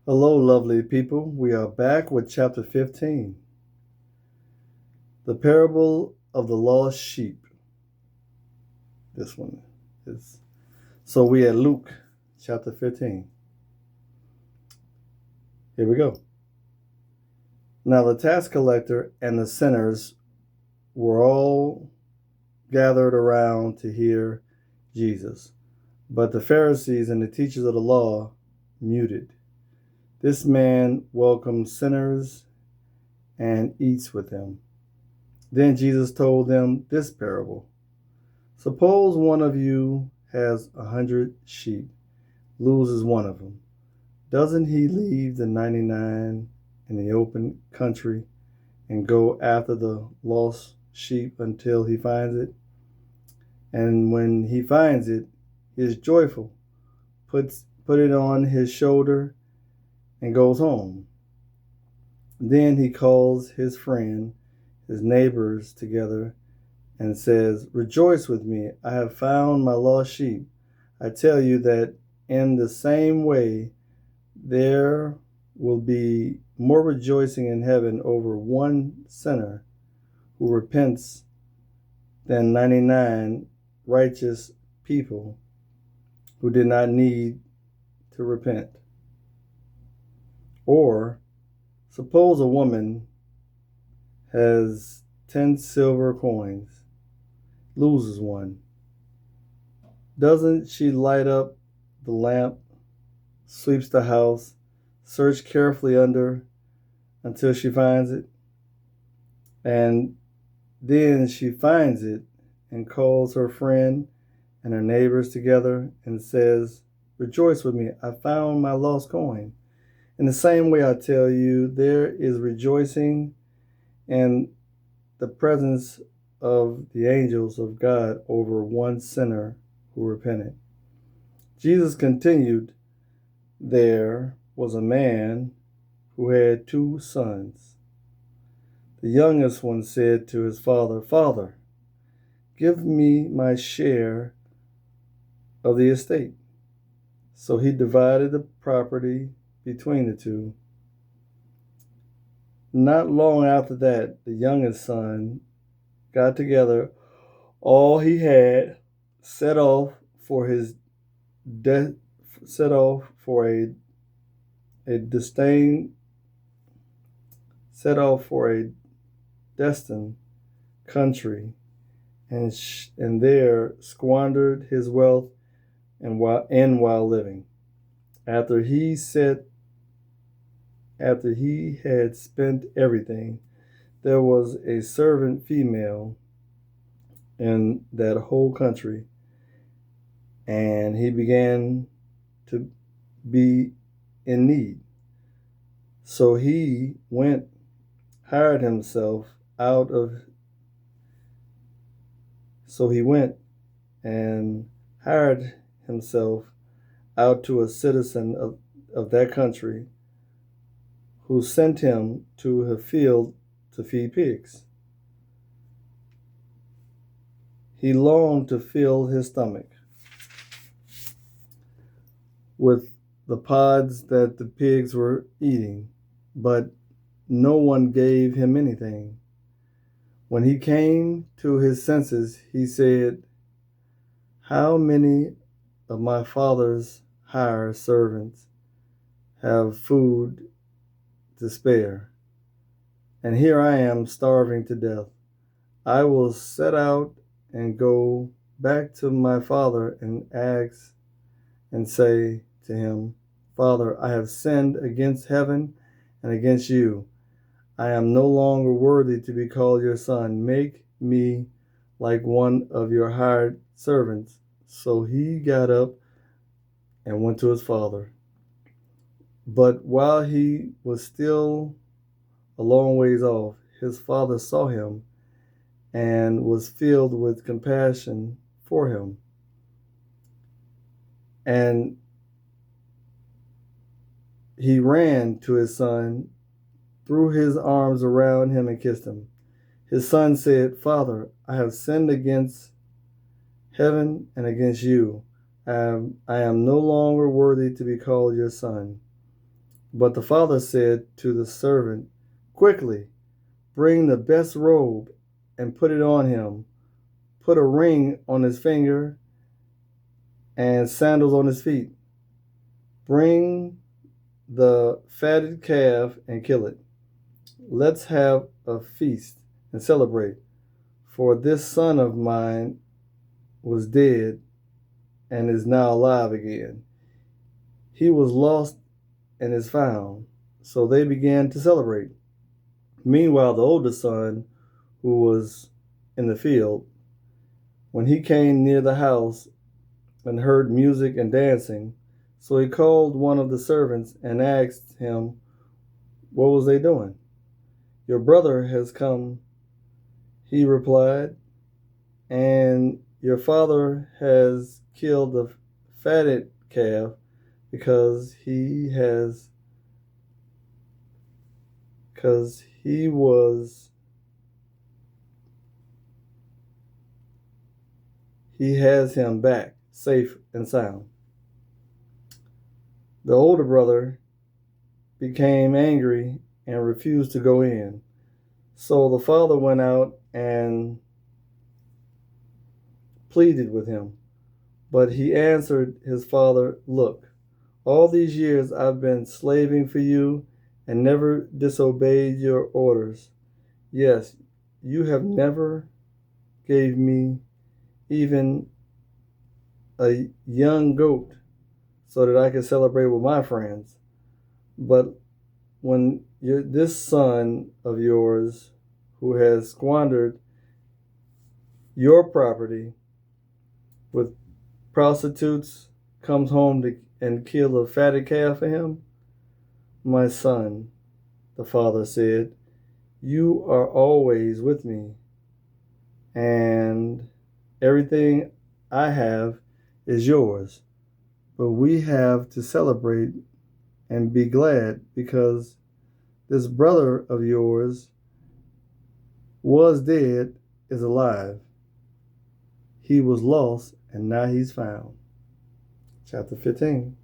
Hello, lovely people. We are back with chapter 15, the parable of the lost sheep. This one is. So we at Luke chapter 15. Here we go. Now the tax collector and the sinners were all gathered around to hear Jesus, but the Pharisees and the teachers of the law muted. This man welcomes sinners and eats with them. Then Jesus told them this parable. Suppose one of you has 100 sheep, loses one of them. Doesn't he leave the 99 in the open country and go after the lost sheep until he finds it? And when he finds it, he is joyful, put it on his shoulder, and goes home. Then he calls his friend, his neighbors together, and says, "Rejoice with me, I have found my lost sheep." I tell you that in the same way, there will be more rejoicing in heaven over one sinner who repents than 99 righteous people who did not need to repent. Or, suppose a woman has 10 silver coins, loses one. Doesn't she light up the lamp, sweeps the house, search carefully under until she finds it? And then she finds it and calls her friend and her neighbors together and says, "Rejoice with me, I found my lost coin." In the same way, I tell you, there is rejoicing in the presence of the angels of God over one sinner who repented. Jesus continued, there was a man who had 2 sons. The youngest one said to his father, "Father, give me my share of the estate." So he divided the property between the 2. Not long after that, the youngest son got together all he had, set off for a distant country, and there squandered his wealth and while living. After he had spent everything, there was a servant female in that whole country, and he began to be in need. So he went, hired himself out of so he went and hired himself out to a citizen of that country who sent him to a field to feed pigs. He longed to fill his stomach with the pods that the pigs were eating, but no one gave him anything. When he came to his senses, he said, "How many of my father's hired servants have food to spare, and here I am starving to death. I will set out and go back to my father and ask and say to him, 'Father, I have sinned against heaven and against you. I am no longer worthy to be called your son. Make me like one of your hired servants.' So he got up and went to his father. But while he was still a long ways off, his father saw him and was filled with compassion for him. And he ran to his son, threw his arms around him, and kissed him. His son said, 'Father, I have sinned against heaven and against you. I am no longer worthy to be called your son.' But the father said to the servant, "Quickly, bring the best robe and put it on him. Put a ring on his finger and sandals on his feet. Bring the fatted calf and kill it. Let's have a feast and celebrate. For this son of mine was dead and is now alive again. He was lost and is found." So they began to celebrate. Meanwhile, the oldest son, who was in the field, when he came near the house and heard music and dancing, so he called one of the servants and asked him, what was they doing? "Your brother has come," he replied, "and your father has killed the fatted calf because he has him back safe and sound." The older brother became angry and refused to go in. So the father went out and pleaded with him. But he answered his father, "Look, all these years I've been slaving for you and never disobeyed your orders. Yes, you have never gave me even a young goat so that I could celebrate with my friends. But when this son of yours, who has squandered your property with prostitutes, comes home and kills a fatted calf for him?" "My son," the father said, "you are always with me, and everything I have is yours. But we have to celebrate and be glad because this brother of yours was dead, is alive. He was lost, and now he's found." Chapter 15.